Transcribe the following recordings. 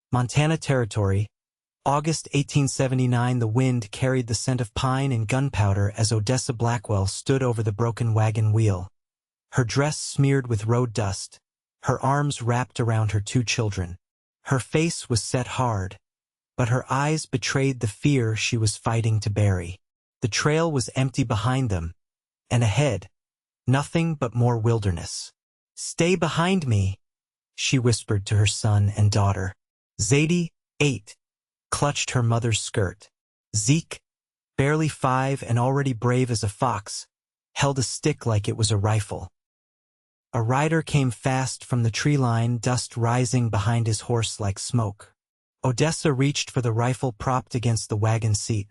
Montana Territory, August 1879. The wind carried the scent of pine and gunpowder as Odessa Blackwell stood over the broken wagon wheel. Her dress smeared with road dust, her arms wrapped around her two children. Her face was set hard, but her eyes betrayed the fear she was fighting to bury. The trail was empty behind them, and ahead, nothing but more wilderness. "Stay behind me," she whispered to her son and daughter. Zadie, 8, clutched her mother's skirt. Zeke, barely 5 and already brave as a fox, held a stick like it was a rifle. A rider came fast from the tree line, dust rising behind his horse like smoke. Odessa reached for the rifle propped against the wagon seat,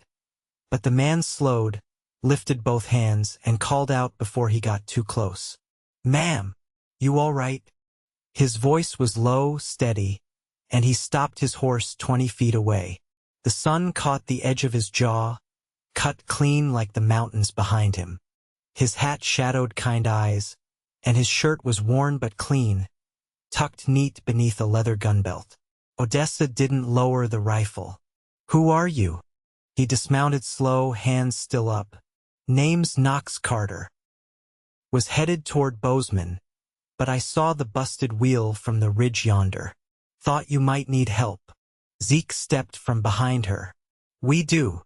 but the man slowed, lifted both hands, and called out before he got too close. "Ma'am, you all right?" His voice was low, steady, and he stopped his horse 20 feet away. The sun caught the edge of his jaw, cut clean like the mountains behind him. His hat shadowed kind eyes, and his shirt was worn but clean, tucked neat beneath a leather gun belt. Odessa didn't lower the rifle. "Who are you?" He dismounted slow, hands still up. "Name's Knox Carter." Was headed toward Bozeman, but I saw the busted wheel from the ridge yonder. "Thought you might need help." Zeke stepped from behind her. "We do."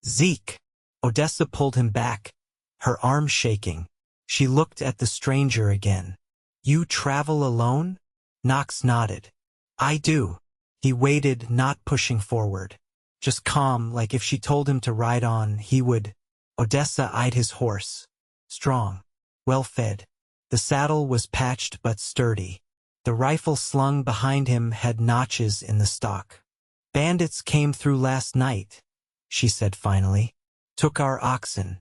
"Zeke." Odessa pulled him back, her arm shaking. She looked at the stranger again. "You travel alone?" Knox nodded. "I do." He waited, not pushing forward. Just calm, like if she told him to ride on, he would. Odessa eyed his horse. Strong, well-fed. The saddle was patched but sturdy. The rifle slung behind him had notches in the stock. "Bandits came through last night," she said finally. "Took our oxen.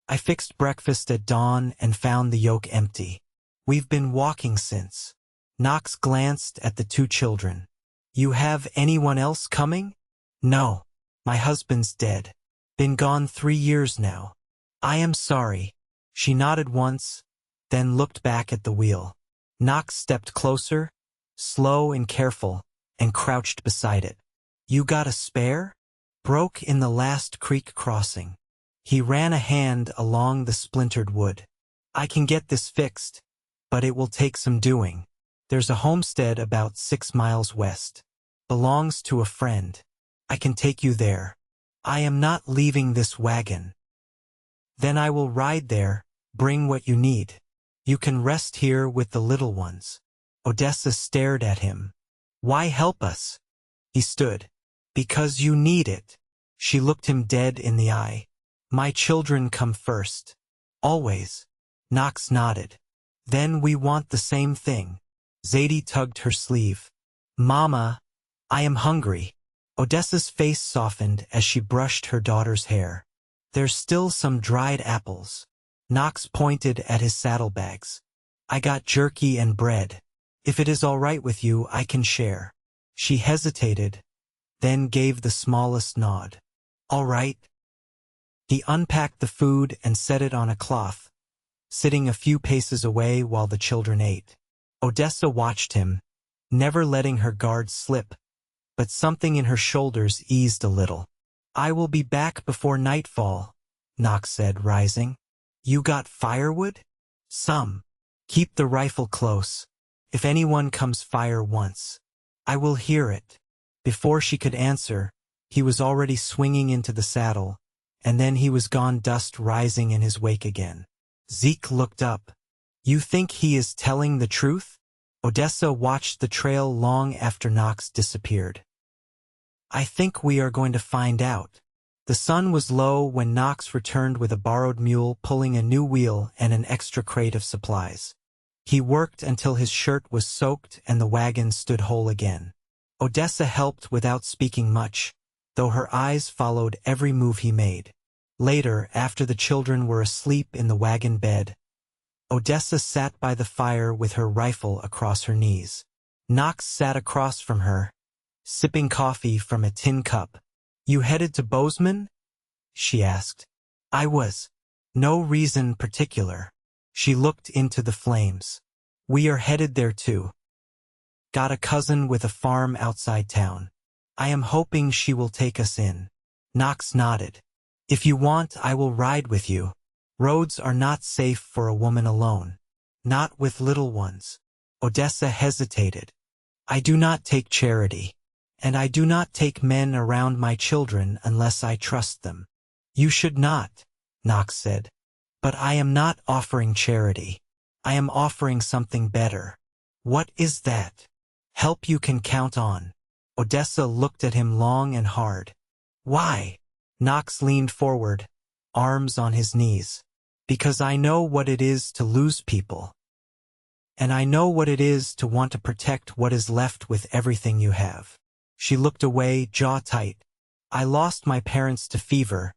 I fixed breakfast at dawn and found the yoke empty. We've been walking since." Knox glanced at the two children. "You have anyone else coming?" "No. My husband's dead. Been gone 3 years now." "I am sorry." She nodded once, then looked back at the wheel. Knox stepped closer, slow and careful, and crouched beside it. "You got a spare?" "Broke in the last creek crossing." He ran a hand along the splintered wood. "I can get this fixed, but it will take some doing. There's a homestead about 6 miles west. Belongs to a friend. I can take you there." "I am not leaving this wagon." "Then I will ride there, bring what you need. You can rest here with the little ones." Odessa stared at him. "Why help us?" He stood. "Because you need it." She looked him dead in the eye. "My children come first. Always." Knox nodded. "Then we want the same thing." Zadie tugged her sleeve. "Mama, I am hungry." Odessa's face softened as she brushed her daughter's hair. "There's still some dried apples." Knox pointed at his saddlebags. "I got jerky and bread. If it is all right with you, I can share." She hesitated, then gave the smallest nod. "All right." He unpacked the food and set it on a cloth, sitting a few paces away while the children ate. Odessa watched him, never letting her guard slip, but something in her shoulders eased a little. "I will be back before nightfall," Knox said, rising. "You got firewood?" "Some." "Keep the rifle close. If anyone comes fire once, I will hear it." Before she could answer, he was already swinging into the saddle, and then he was gone, dust rising in his wake again. Zeke looked up. "You think he is telling the truth?" Odessa watched the trail long after Knox disappeared. "I think we are going to find out." The sun was low when Knox returned with a borrowed mule pulling a new wheel and an extra crate of supplies. He worked until his shirt was soaked and the wagon stood whole again. Odessa helped without speaking much, though her eyes followed every move he made. Later, after the children were asleep in the wagon bed, Odessa sat by the fire with her rifle across her knees. Knox sat across from her, sipping coffee from a tin cup. "You headed to Bozeman?" she asked. "I was. No reason particular." She looked into the flames. "We are headed there too." Got a cousin with a farm outside town. I am hoping she will take us in. Knox nodded. If you want, I will ride with you. Roads are not safe for a woman alone. Not with little ones. Odessa hesitated. I do not take charity. And I do not take men around my children unless I trust them. You should not, Knox said. But I am not offering charity. I am offering something better. What is that? Help you can count on. Odessa looked at him long and hard. Why? Knox leaned forward, arms on his knees. Because I know what it is to lose people. And I know what it is to want to protect what is left with everything you have. She looked away, jaw tight. I lost my parents to fever,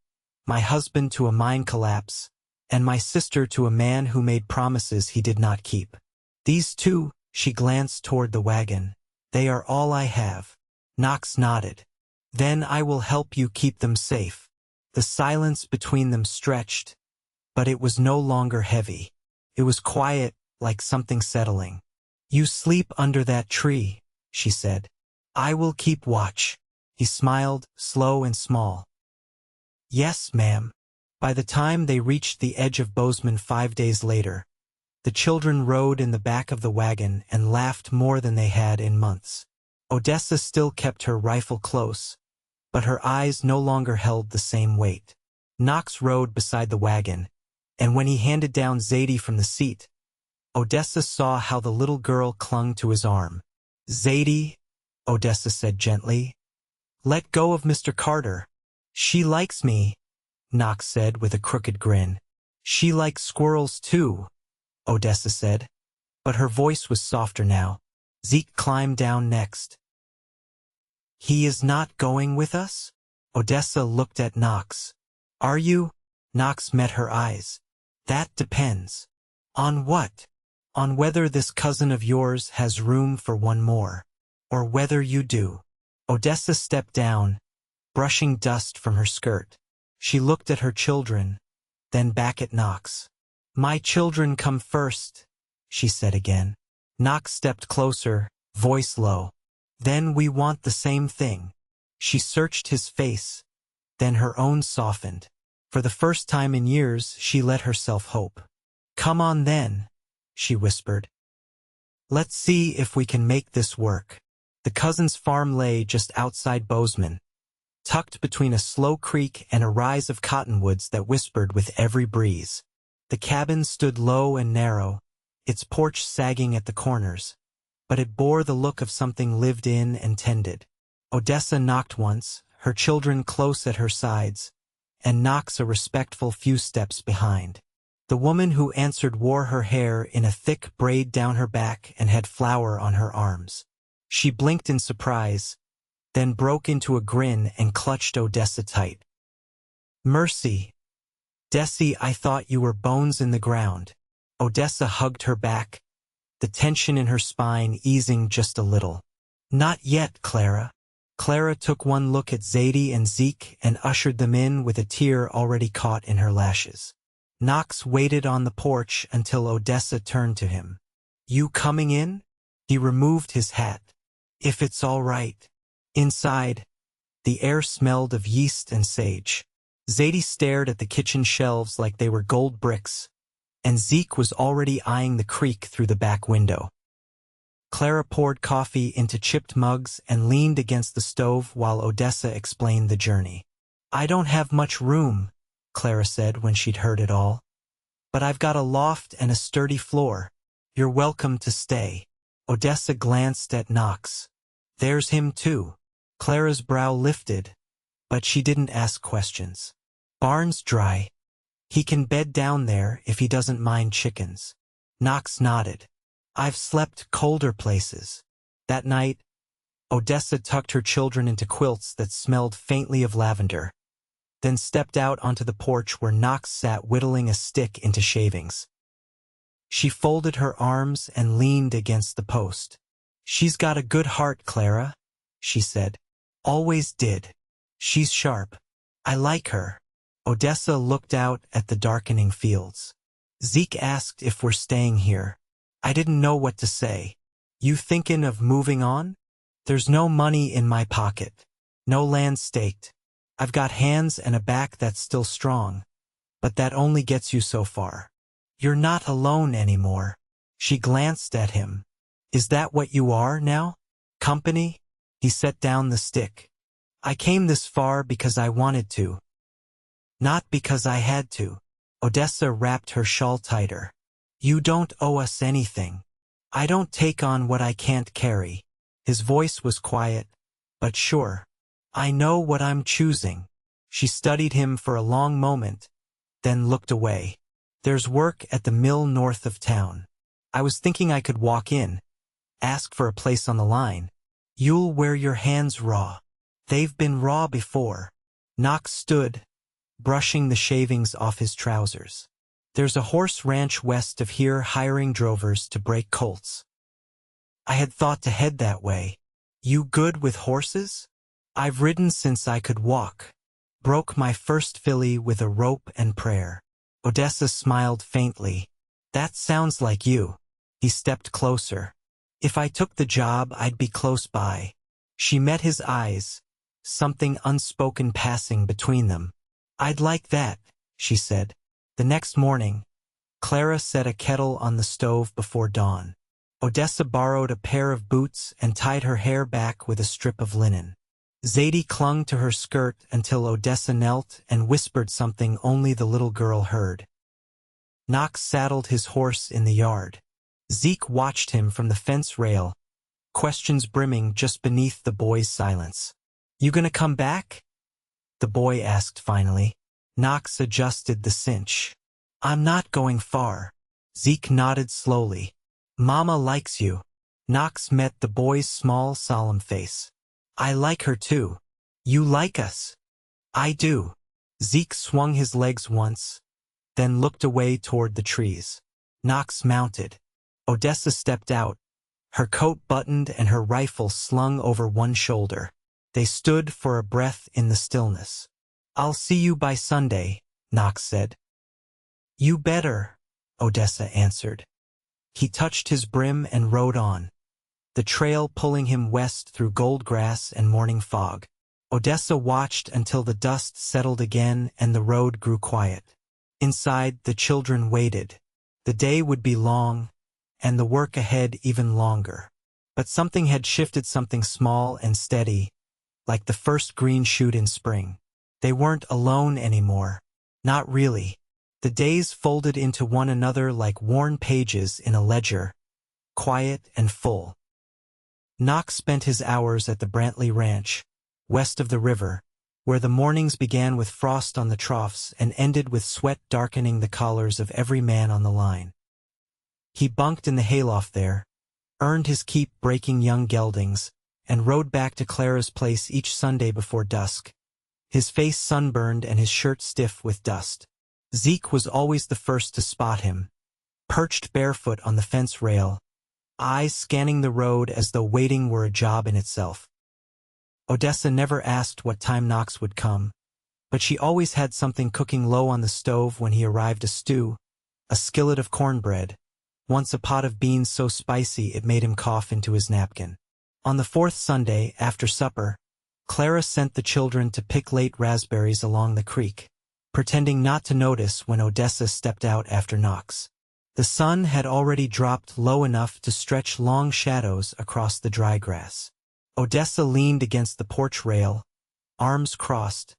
my husband to a mine collapse, and my sister to a man who made promises he did not keep. These two, she glanced toward the wagon. They are all I have. Knox nodded. Then I will help you keep them safe. The silence between them stretched, but it was no longer heavy. It was quiet, like something settling. You sleep under that tree, she said. I will keep watch. He smiled, slow and small. Yes, ma'am. By the time they reached the edge of Bozeman 5 days later, the children rode in the back of the wagon and laughed more than they had in months. Odessa still kept her rifle close, but her eyes no longer held the same weight. Knox rode beside the wagon, and when he handed down Zadie from the seat, Odessa saw how the little girl clung to his arm. Zadie, Odessa said gently, let go of Mr. Carter. She likes me, Knox said with a crooked grin. She likes squirrels too, Odessa said, but her voice was softer now. Zeke climbed down next. He is not going with us? Odessa looked at Knox. Are you? Knox met her eyes. That depends. On what? On whether this cousin of yours has room for one more. Or whether you do. Odessa stepped down, brushing dust from her skirt. She looked at her children, then back at Knox. My children come first, she said again. Knox stepped closer, voice low. Then we want the same thing. She searched his face, then her own softened. For the first time in years, she let herself hope. Come on then, she whispered. Let's see if we can make this work. The cousin's farm lay just outside Bozeman, tucked between a slow creek and a rise of cottonwoods that whispered with every breeze. The cabin stood low and narrow, its porch sagging at the corners, but it bore the look of something lived in and tended. Odessa knocked once, her children close at her sides, and Knox a respectful few steps behind. The woman who answered wore her hair in a thick braid down her back and had flour on her arms. She blinked in surprise, then broke into a grin and clutched Odessa tight. Mercy. Desi, I thought you were bones in the ground. Odessa hugged her back, the tension in her spine easing just a little. Not yet, Clara. Clara took one look at Zadie and Zeke and ushered them in with a tear already caught in her lashes. Knox waited on the porch until Odessa turned to him. You coming in? He removed his hat. If it's all right. Inside, the air smelled of yeast and sage. Zadie stared at the kitchen shelves like they were gold bricks, and Zeke was already eyeing the creek through the back window. Clara poured coffee into chipped mugs and leaned against the stove while Odessa explained the journey. I don't have much room, Clara said when she'd heard it all. But I've got a loft and a sturdy floor. You're welcome to stay. Odessa glanced at Knox. There's him too. Clara's brow lifted, but she didn't ask questions. Barn's dry. He can bed down there if he doesn't mind chickens. Knox nodded. I've slept colder places. That night, Odessa tucked her children into quilts that smelled faintly of lavender, then stepped out onto the porch where Knox sat whittling a stick into shavings. She folded her arms and leaned against the post. She's got a good heart, Clara, she said. Always did. She's sharp. I like her. Odessa looked out at the darkening fields. Zeke asked if we're staying here. I didn't know what to say. You thinkin' of moving on? There's no money in my pocket. No land staked. I've got hands and a back that's still strong. But that only gets you so far. You're not alone anymore. She glanced at him. Is that what you are now? Company? He set down the stick. I came this far because I wanted to. Not because I had to. Odessa wrapped her shawl tighter. You don't owe us anything. I don't take on what I can't carry. His voice was quiet, but sure. I know what I'm choosing. She studied him for a long moment, then looked away. There's work at the mill north of town. I was thinking I could walk in, ask for a place on the line. You'll wear your hands raw. They've been raw before. Knox stood, brushing the shavings off his trousers. There's a horse ranch west of here hiring drovers to break colts. I had thought to head that way. You good with horses? I've ridden since I could walk. Broke my first filly with a rope and prayer. Odessa smiled faintly. That sounds like you. He stepped closer. If I took the job, I'd be close by. She met his eyes, something unspoken passing between them. I'd like that, she said. The next morning, Clara set a kettle on the stove before dawn. Odessa borrowed a pair of boots and tied her hair back with a strip of linen. Zadie clung to her skirt until Odessa knelt and whispered something only the little girl heard. Knox saddled his horse in the yard. Zeke watched him from the fence rail, questions brimming just beneath the boy's silence. You gonna come back? The boy asked finally. Knox adjusted the cinch. I'm not going far. Zeke nodded slowly. Mama likes you. Knox met the boy's small, solemn face. I like her too. You like us? I do. Zeke swung his legs once, then looked away toward the trees. Knox mounted. Odessa stepped out, her coat buttoned and her rifle slung over one shoulder. They stood for a breath in the stillness. I'll see you by Sunday, Knox said. You better, Odessa answered. He touched his brim and rode on, the trail pulling him west through gold grass and morning fog. Odessa watched until the dust settled again and the road grew quiet. Inside, the children waited. The day would be long, and the work ahead even longer. But something had shifted, something small and steady, like the first green shoot in spring. They weren't alone anymore. Not really. The days folded into one another like worn pages in a ledger, quiet and full. Knox spent his hours at the Brantley Ranch, west of the river, where the mornings began with frost on the troughs and ended with sweat darkening the collars of every man on the line. He bunked in the hayloft there, earned his keep breaking young geldings, and rode back to Clara's place each Sunday before dusk, his face sunburned and his shirt stiff with dust. Zeke was always the first to spot him, perched barefoot on the fence rail, eyes scanning the road as though waiting were a job in itself. Odessa never asked what time Knox would come, but she always had something cooking low on the stove when he arrived: a stew, a skillet of cornbread, once a pot of beans so spicy it made him cough into his napkin. On the fourth Sunday, after supper, Clara sent the children to pick late raspberries along the creek, pretending not to notice when Odessa stepped out after Knox. The sun had already dropped low enough to stretch long shadows across the dry grass. Odessa leaned against the porch rail, arms crossed,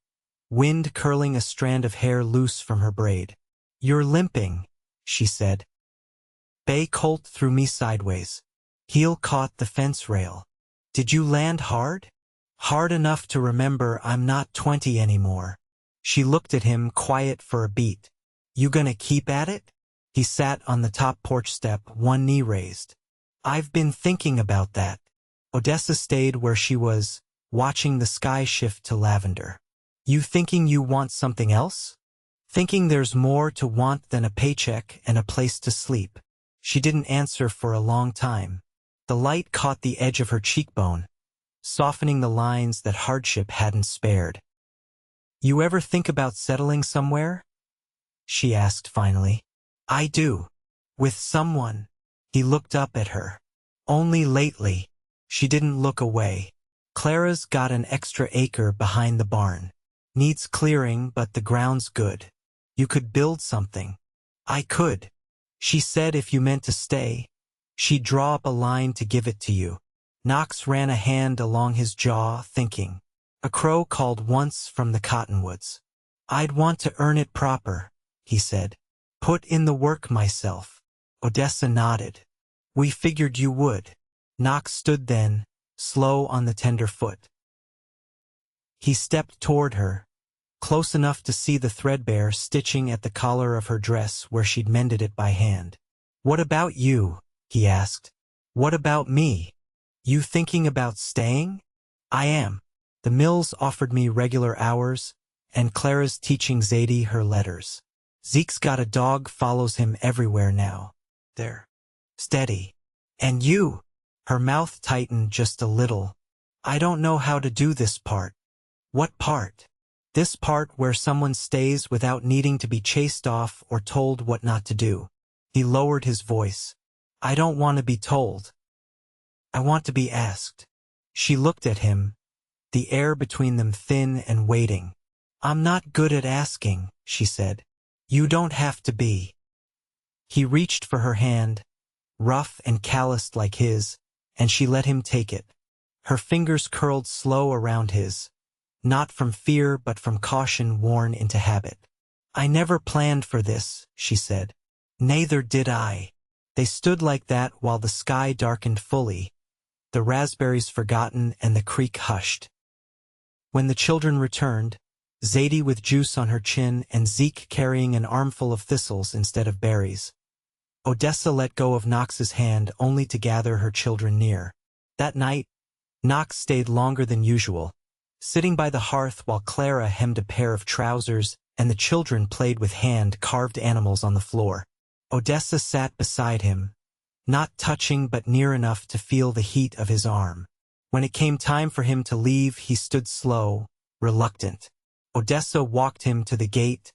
wind curling a strand of hair loose from her braid. You're limping, she said. Bay colt threw me sideways. Heel caught the fence rail. Did you land hard? Hard enough to remember I'm not 20 anymore. She looked at him, quiet for a beat. You gonna keep at it? He sat on the top porch step, one knee raised. I've been thinking about that. Odessa stayed where she was, watching the sky shift to lavender. You thinking you want something else? Thinking there's more to want than a paycheck and a place to sleep. She didn't answer for a long time. The light caught the edge of her cheekbone, softening the lines that hardship hadn't spared. You ever think about settling somewhere? She asked finally. I do. With someone. He looked up at her. Only lately. She didn't look away. Clara's got an extra acre behind the barn. Needs clearing, but the ground's good. You could build something. I could. She said if you meant to stay, she'd draw up a line to give it to you. Knox ran a hand along his jaw, thinking. A crow called once from the cottonwoods. I'd want to earn it proper, he said. Put in the work myself. Odessa nodded. We figured you would. Knox stood then, slow on the tender foot. He stepped toward her, close enough to see the threadbare stitching at the collar of her dress where she'd mended it by hand. What about you? He asked. What about me? You thinking about staying? I am. The mills offered me regular hours, and Clara's teaching Zadie her letters. Zeke's got a dog follows him everywhere now. There. Steady. And you? Her mouth tightened just a little. I don't know how to do this part. What part? This part where someone stays without needing to be chased off or told what not to do. He lowered his voice. I don't want to be told. I want to be asked. She looked at him, the air between them thin and waiting. I'm not good at asking, she said. You don't have to be. He reached for her hand, rough and calloused like his, and she let him take it. Her fingers curled slow around his, not from fear but from caution worn into habit. I never planned for this, she said. Neither did I. They stood like that while the sky darkened fully, the raspberries forgotten and the creek hushed. When the children returned, Zadie with juice on her chin and Zeke carrying an armful of thistles instead of berries, Odessa let go of Knox's hand only to gather her children near. That night, Knox stayed longer than usual, sitting by the hearth while Clara hemmed a pair of trousers and the children played with hand-carved animals on the floor. Odessa sat beside him, not touching but near enough to feel the heat of his arm. When it came time for him to leave, he stood slow, reluctant. Odessa walked him to the gate,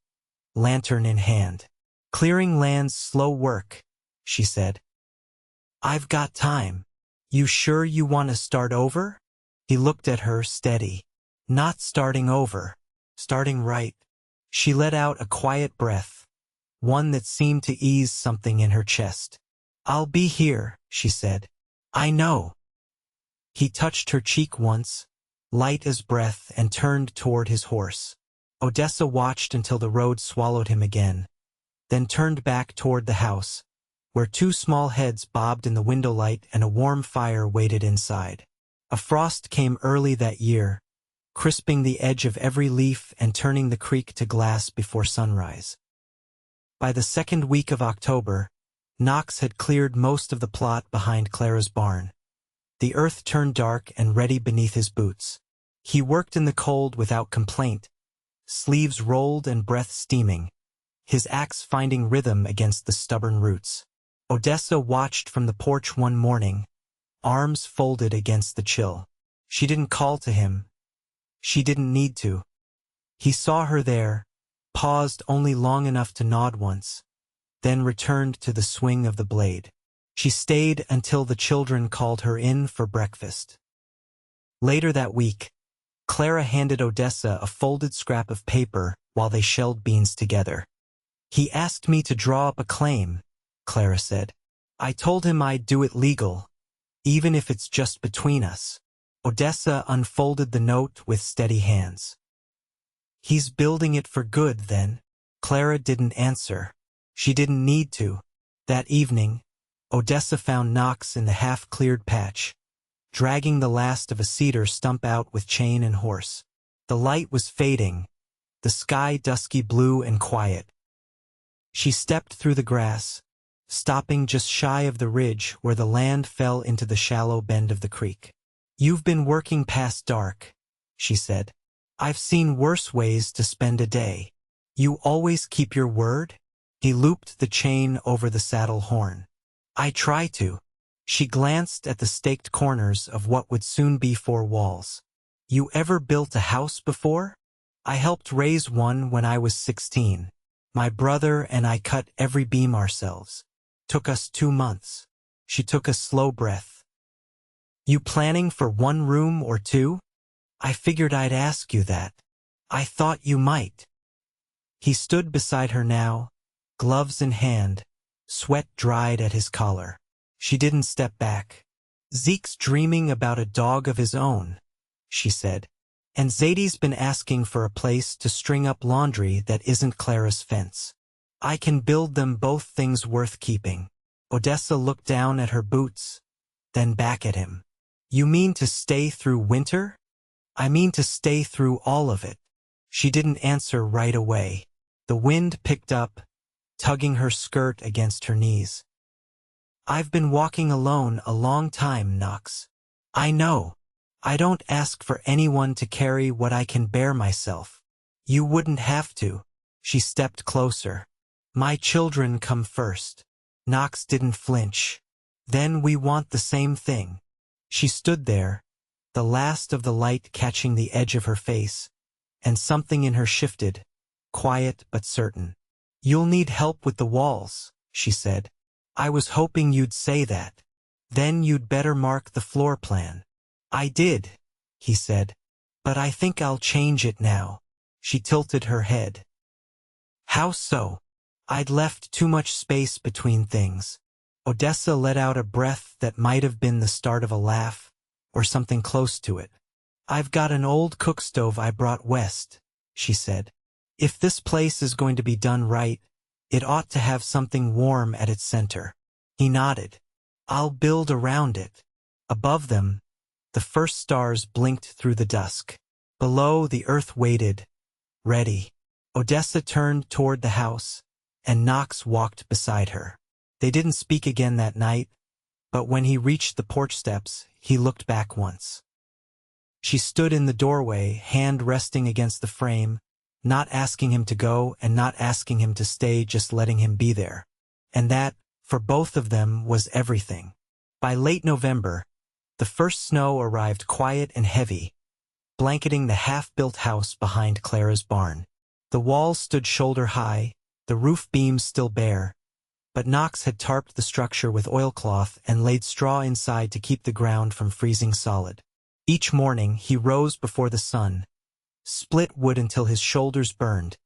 lantern in hand. Clearing land's slow work, she said. I've got time. You sure you want to start over? He looked at her steady. Not starting over. Starting right. She let out a quiet breath, one that seemed to ease something in her chest. I'll be here, she said. I know. He touched her cheek once, light as breath, and turned toward his horse. Odessa watched until the road swallowed him again, then turned back toward the house, where two small heads bobbed in the window light and a warm fire waited inside. A frost came early that year, crisping the edge of every leaf and turning the creek to glass before sunrise. By the second week of October, Knox had cleared most of the plot behind Clara's barn. The earth turned dark and ready beneath his boots. He worked in the cold without complaint, sleeves rolled and breath steaming, his axe finding rhythm against the stubborn roots. Odessa watched from the porch one morning, arms folded against the chill. She didn't call to him. She didn't need to. He saw her there, paused only long enough to nod once, then returned to the swing of the blade. She stayed until the children called her in for breakfast. Later that week, Clara handed Odessa a folded scrap of paper while they shelled beans together. He asked me to draw up a claim, Clara said. I told him I'd do it legal, even if it's just between us. Odessa unfolded the note with steady hands. He's building it for good, then? Clara didn't answer. She didn't need to. That evening, Odessa found Knox in the half-cleared patch, dragging the last of a cedar stump out with chain and horse. The light was fading, the sky dusky blue and quiet. She stepped through the grass, stopping just shy of the ridge where the land fell into the shallow bend of the creek. You've been working past dark, she said. I've seen worse ways to spend a day. You always keep your word? He looped the chain over the saddle horn. I try to. She glanced at the staked corners of what would soon be 4 walls. You ever built a house before? I helped raise one when I was 16. My brother and I cut every beam ourselves. Took us 2 months. She took a slow breath. You planning for one room or two? I figured I'd ask you that. I thought you might. He stood beside her now, gloves in hand, sweat dried at his collar. She didn't step back. Zeke's dreaming about a dog of his own, she said. And Zadie's been asking for a place to string up laundry that isn't Clara's fence. I can build them both things worth keeping. Odessa looked down at her boots, then back at him. You mean to stay through winter? I mean to stay through all of it. She didn't answer right away. The wind picked up, tugging her skirt against her knees. I've been walking alone a long time, Knox. I know. I don't ask for anyone to carry what I can bear myself. You wouldn't have to. She stepped closer. My children come first. Knox didn't flinch. Then we want the same thing. She stood there, the last of the light catching the edge of her face, and something in her shifted, quiet but certain. You'll need help with the walls, she said. I was hoping you'd say that. Then you'd better mark the floor plan. I did, he said, but I think I'll change it now. She tilted her head. How so? I'd left too much space between things. Odessa let out a breath that might have been the start of a laugh, or something close to it. I've got an old cook stove I brought west, she said. If this place is going to be done right, it ought to have something warm at its center. He nodded. I'll build around it. Above them, the first stars blinked through the dusk. Below, the earth waited, ready. Odessa turned toward the house, and Knox walked beside her. They didn't speak again that night, but when he reached the porch steps, he looked back once. She stood in the doorway, hand resting against the frame, not asking him to go and not asking him to stay, just letting him be there. And that, for both of them, was everything. By late November, the first snow arrived quiet and heavy, blanketing the half-built house behind Clara's barn. The walls stood shoulder-high, the roof beams still bare, but Knox had tarped the structure with oilcloth and laid straw inside to keep the ground from freezing solid. Each morning he rose before the sun, split wood until his shoulders burned,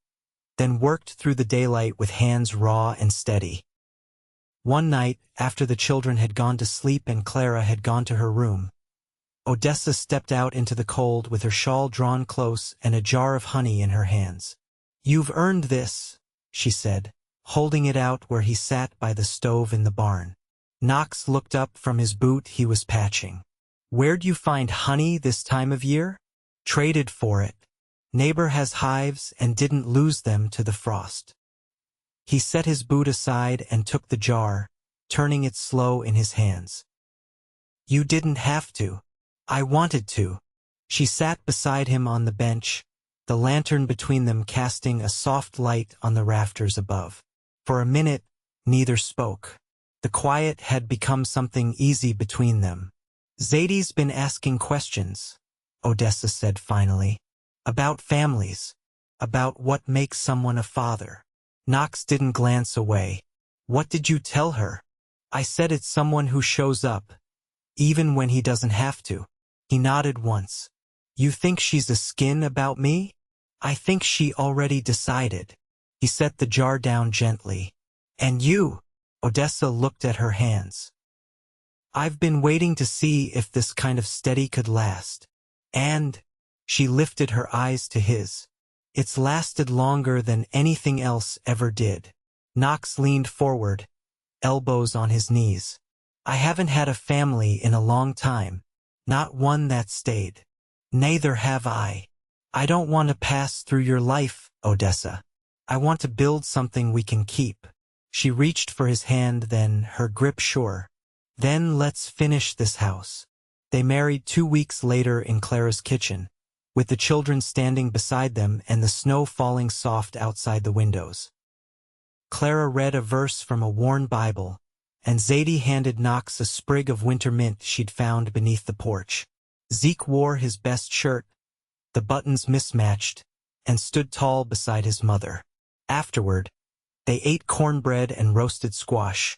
then worked through the daylight with hands raw and steady. One night, after the children had gone to sleep and Clara had gone to her room, Odessa stepped out into the cold with her shawl drawn close and a jar of honey in her hands. You've earned this, she said, holding it out where he sat by the stove in the barn. Knox looked up from his boot he was patching. Where'd you find honey this time of year? Traded for it. Neighbor has hives and didn't lose them to the frost. He set his boot aside and took the jar, turning it slow in his hands. You didn't have to. I wanted to. She sat beside him on the bench, the lantern between them casting a soft light on the rafters above. For a minute, neither spoke. The quiet had become something easy between them. Zadie's been asking questions, Odessa said finally. About families. About what makes someone a father. Knox didn't glance away. What did you tell her? I said it's someone who shows up, even when he doesn't have to. He nodded once. You think she's a skin about me? I think she already decided. He set the jar down gently. And you? Odessa looked at her hands. I've been waiting to see if this kind of steady could last. And she lifted her eyes to his. It's lasted longer than anything else ever did. Knox leaned forward, elbows on his knees. I haven't had a family in a long time, not one that stayed. Neither have I. I don't want to pass through your life, Odessa. I want to build something we can keep. She reached for his hand then, her grip sure. Then let's finish this house. They married 2 weeks later in Clara's kitchen, with the children standing beside them and the snow falling soft outside the windows. Clara read a verse from a worn Bible, and Zadie handed Knox a sprig of winter mint she'd found beneath the porch. Zeke wore his best shirt, the buttons mismatched, and stood tall beside his mother. Afterward, they ate cornbread and roasted squash,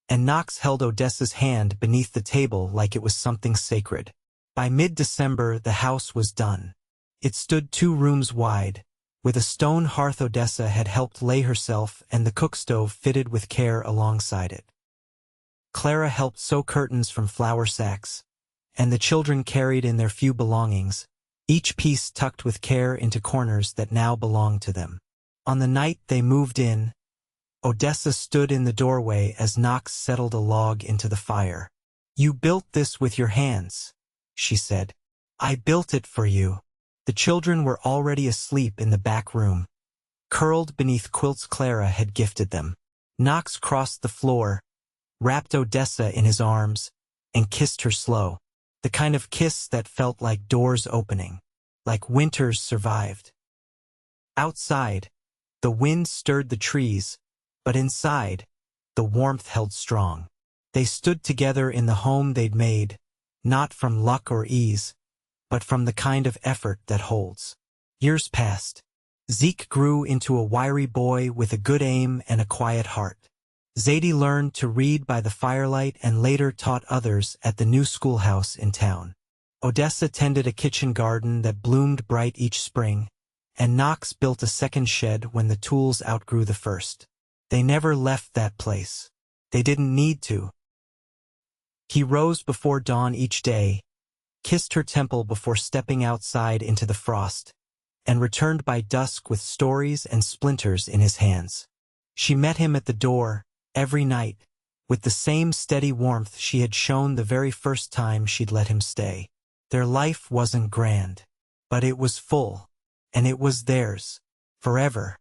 and Knox held Odessa's hand beneath the table like it was something sacred. By mid-December, the house was done. It stood 2 rooms wide, with a stone hearth Odessa had helped lay herself and the cook stove fitted with care alongside it. Clara helped sew curtains from flour sacks, and the children carried in their few belongings, each piece tucked with care into corners that now belonged to them. On the night they moved in, Odessa stood in the doorway as Knox settled a log into the fire. "You built this with your hands," she said. "I built it for you." The children were already asleep in the back room, curled beneath quilts Clara had gifted them. Knox crossed the floor, wrapped Odessa in his arms, and kissed her slow, the kind of kiss that felt like doors opening, like winters survived. Outside, the wind stirred the trees, but inside, the warmth held strong. They stood together in the home they'd made, not from luck or ease, but from the kind of effort that holds. Years passed. Zeke grew into a wiry boy with a good aim and a quiet heart. Zadie learned to read by the firelight and later taught others at the new schoolhouse in town. Odessa tended a kitchen garden that bloomed bright each spring, and Knox built a second shed when the tools outgrew the first. They never left that place. They didn't need to. He rose before dawn each day, kissed her temple before stepping outside into the frost, and returned by dusk with stories and splinters in his hands. She met him at the door, every night, with the same steady warmth she had shown the very first time she'd let him stay. Their life wasn't grand, but it was full, and it was theirs, forever.